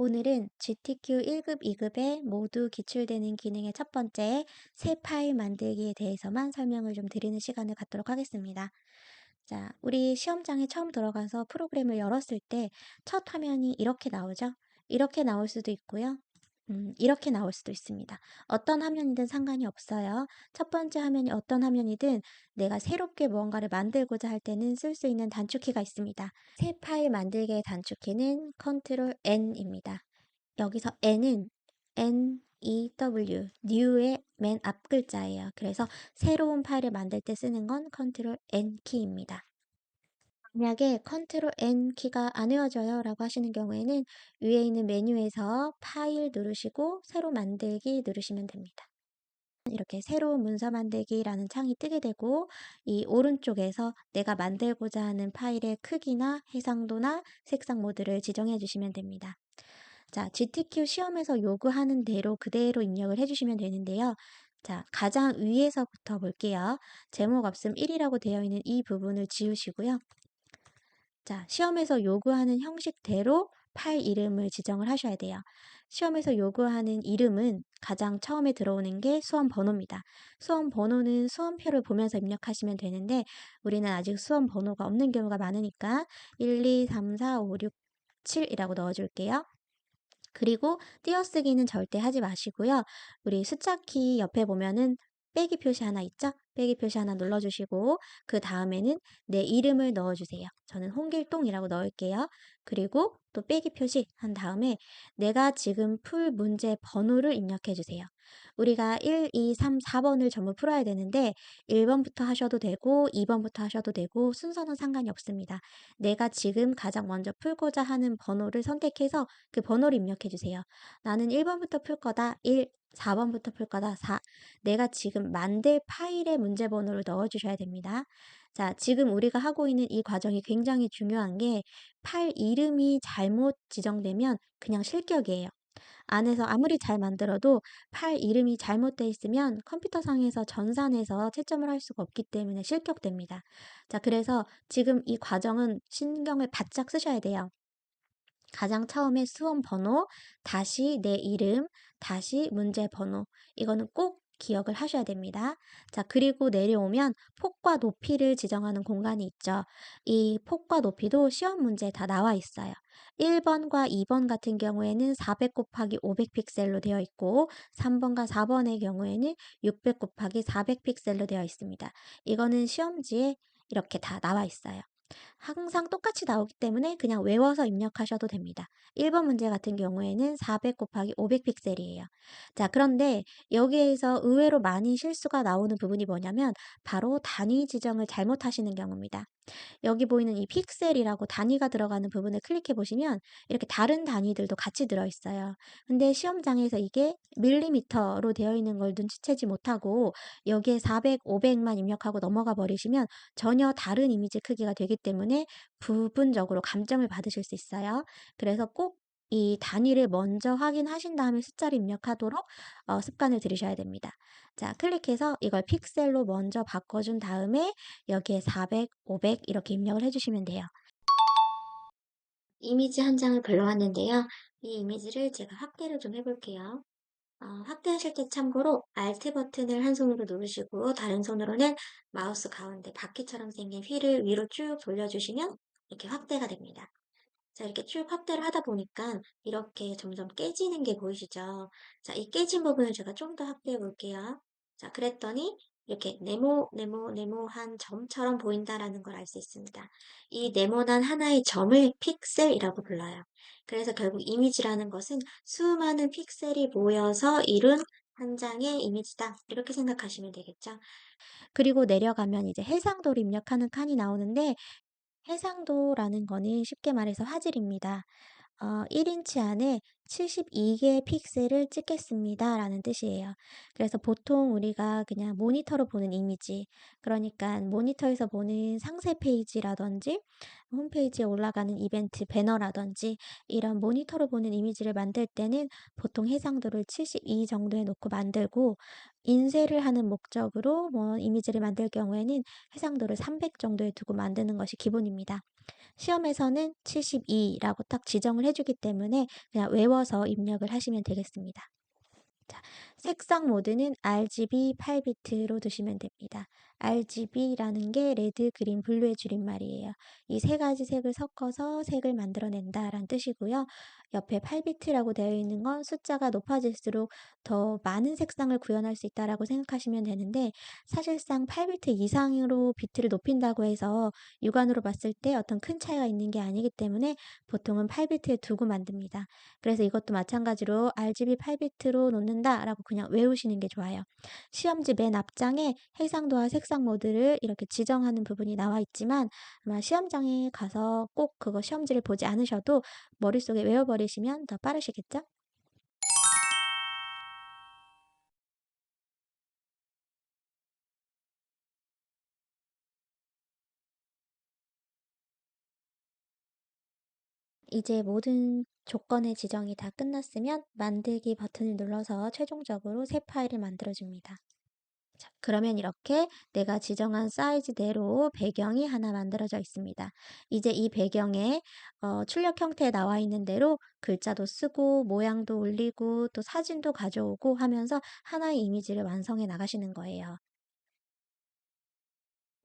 오늘은 GTQ 1급, 2급에 모두 기출되는 기능의 첫 번째 새 파일 만들기에 대해서만 설명을 좀 드리는 시간을 갖도록 하겠습니다. 자, 우리 시험장에 처음 들어가서 프로그램을 열었을 때 첫 화면이 이렇게 나오죠? 이렇게 나올 수도 있고요. 이렇게 나올 수도 있습니다. 어떤 화면이든 상관이 없어요. 첫 번째 화면이 어떤 화면이든 내가 새롭게 무언가를 만들고자 할 때는 쓸 수 있는 단축키가 있습니다. 새 파일 만들기의 단축키는 Ctrl N입니다. 여기서 N은 N-E-W, New의 맨 앞 글자예요. 그래서 새로운 파일을 만들 때 쓰는 건 Ctrl N 키입니다. 만약에 Ctrl N 키가 안 외워져요 라고 하시는 경우에는 위에 있는 메뉴에서 파일 누르시고 새로 만들기 누르시면 됩니다. 이렇게 새로운 문서 만들기라는 창이 뜨게 되고 이 오른쪽에서 내가 만들고자 하는 파일의 크기나 해상도나 색상 모드를 지정해 주시면 됩니다. 자, GTQ 시험에서 요구하는 대로 그대로 입력을 해주시면 되는데요. 자, 가장 위에서부터 볼게요. 제목 없음 1이라고 되어 있는 이 부분을 지우시고요. 자, 시험에서 요구하는 형식대로 파일 이름을 지정을 하셔야 돼요. 시험에서 요구하는 이름은 가장 처음에 들어오는 게 수험 번호입니다. 수험 번호는 수험표를 보면서 입력하시면 되는데 우리는 아직 수험 번호가 없는 경우가 많으니까 1, 2, 3, 4, 5, 6, 7이라고 넣어줄게요. 그리고 띄어쓰기는 절대 하지 마시고요. 우리 숫자 키 옆에 보면은 빼기 표시 하나 있죠? 빼기 표시 하나 눌러주시고 그 다음에는 내 이름을 넣어주세요. 저는 홍길동이라고 넣을게요. 그리고 또 빼기 표시 한 다음에 내가 지금 풀 문제 번호를 입력해 주세요. 우리가 1, 2, 3, 4번을 전부 풀어야 되는데 1번부터 하셔도 되고 2번부터 하셔도 되고 순서는 상관이 없습니다. 내가 지금 가장 먼저 풀고자 하는 번호를 선택해서 그 번호를 입력해 주세요. 나는 1번부터 풀 거다. 1, 4번부터 풀 거다. 4. 내가 지금 만들 파일의 문제 번호를 넣어 주셔야 됩니다. 자, 지금 우리가 하고 있는 이 과정이 굉장히 중요한 게 파일 이름이 잘못 지정되면 그냥 실격이에요. 안에서 아무리 잘 만들어도 파일 이름이 잘못되어 있으면 컴퓨터상에서 전산해서 채점을 할 수가 없기 때문에 실격됩니다. 자, 그래서 지금 이 과정은 신경을 바짝 쓰셔야 돼요. 가장 처음에 수험 번호, 다시 내 이름, 다시 문제 번호. 이거는 꼭 기억을 하셔야 됩니다. 자, 그리고 내려오면 폭과 높이를 지정하는 공간이 있죠. 이 폭과 높이도 시험 문제에 다 나와 있어요. 1번과 2번 같은 경우에는 400 곱하기 500 픽셀로 되어 있고 3번과 4번의 경우에는 600 곱하기 400 픽셀로 되어 있습니다. 이거는 시험지에 이렇게 다 나와 있어요. 항상 똑같이 나오기 때문에 그냥 외워서 입력하셔도 됩니다. 1번 문제 같은 경우에는 400 곱하기 500 픽셀이에요. 자, 그런데 여기에서 의외로 많이 실수가 나오는 부분이 뭐냐면 바로 단위 지정을 잘못하시는 경우입니다. 여기 보이는 이 픽셀이라고 단위가 들어가는 부분을 클릭해 보시면 이렇게 다른 단위들도 같이 들어있어요. 근데 시험장에서 이게 밀리미터로 되어 있는 걸 눈치채지 못하고 여기에 400, 500만 입력하고 넘어가 버리시면 전혀 다른 이미지 크기가 되기 때문에 부분적으로 감점을 받으실 수 있어요. 그래서 꼭 이 단위를 먼저 확인하신 다음에 숫자를 입력하도록 습관을 들이셔야 됩니다. 자, 클릭해서 이걸 픽셀로 먼저 바꿔준 다음에 여기에 400, 500 이렇게 입력을 해주시면 돼요. 이미지 한 장을 걸러왔는데요. 이 이미지를 제가 확대를 좀 해볼게요. 확대하실 때 참고로 Alt 버튼을 한 손으로 누르시고 다른 손으로는 마우스 가운데 바퀴처럼 생긴 휠을 위로 쭉 돌려주시면 이렇게 확대가 됩니다. 자, 이렇게 쭉 확대를 하다 보니까 이렇게 점점 깨지는 게 보이시죠? 자, 이 깨진 부분을 제가 좀 더 확대해 볼게요. 자, 그랬더니 이렇게 네모한 점처럼 보인다라는 걸 알 수 있습니다. 이 네모난 하나의 점을 픽셀이라고 불러요. 그래서 결국 이미지라는 것은 수많은 픽셀이 모여서 이룬 한 장의 이미지다. 이렇게 생각하시면 되겠죠? 그리고 내려가면 이제 해상도를 입력하는 칸이 나오는데 해상도라는 거는 쉽게 말해서 화질입니다. 1인치 안에 72개의 픽셀을 찍겠습니다 라는 뜻이에요. 그래서 보통 우리가 그냥 모니터로 보는 이미지, 그러니까 모니터에서 보는 상세 페이지라든지 홈페이지에 올라가는 이벤트 배너라든지 이런 모니터로 보는 이미지를 만들 때는 보통 해상도를 72 정도에 놓고 만들고 인쇄를 하는 목적으로 뭐 이미지를 만들 경우에는 해상도를 300 정도에 두고 만드는 것이 기본입니다. 시험에서는 72라고 딱 지정을 해 주기 때문에 그냥 외워서 입력을 하시면 되겠습니다. 자, 색상 모드는 RGB 8비트로 두시면 됩니다. RGB라는 게 레드, 그린, 블루의 줄임말이에요. 이 세 가지 색을 섞어서 색을 만들어낸다라는 뜻이고요. 옆에 8비트라고 되어 있는 건 숫자가 높아질수록 더 많은 색상을 구현할 수 있다라고 생각하시면 되는데 사실상 8비트 이상으로 비트를 높인다고 해서 육안으로 봤을 때 어떤 큰 차이가 있는 게 아니기 때문에 보통은 8비트에 두고 만듭니다. 그래서 이것도 마찬가지로 RGB 8비트로 놓는다라고 그냥 외우시는 게 좋아요. 시험지 맨 앞장에 해상도와 색상 모드를 이렇게 지정하는 부분이 나와 있지만 아마 시험장에 가서 꼭 그거 시험지를 보지 않으셔도 머릿속에 외워버리시면 더 빠르시겠죠? 이제 모든 조건의 지정이 다 끝났으면 만들기 버튼을 눌러서 최종적으로 새 파일을 만들어줍니다. 자, 그러면 이렇게 내가 지정한 사이즈대로 배경이 하나 만들어져 있습니다. 이제 이 배경에 출력 형태에 나와 있는 대로 글자도 쓰고 모양도 올리고 또 사진도 가져오고 하면서 하나의 이미지를 완성해 나가시는 거예요.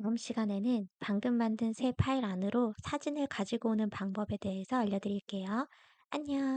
다음 시간에는 방금 만든 새 파일 안으로 사진을 가지고 오는 방법에 대해서 알려드릴게요. 안녕.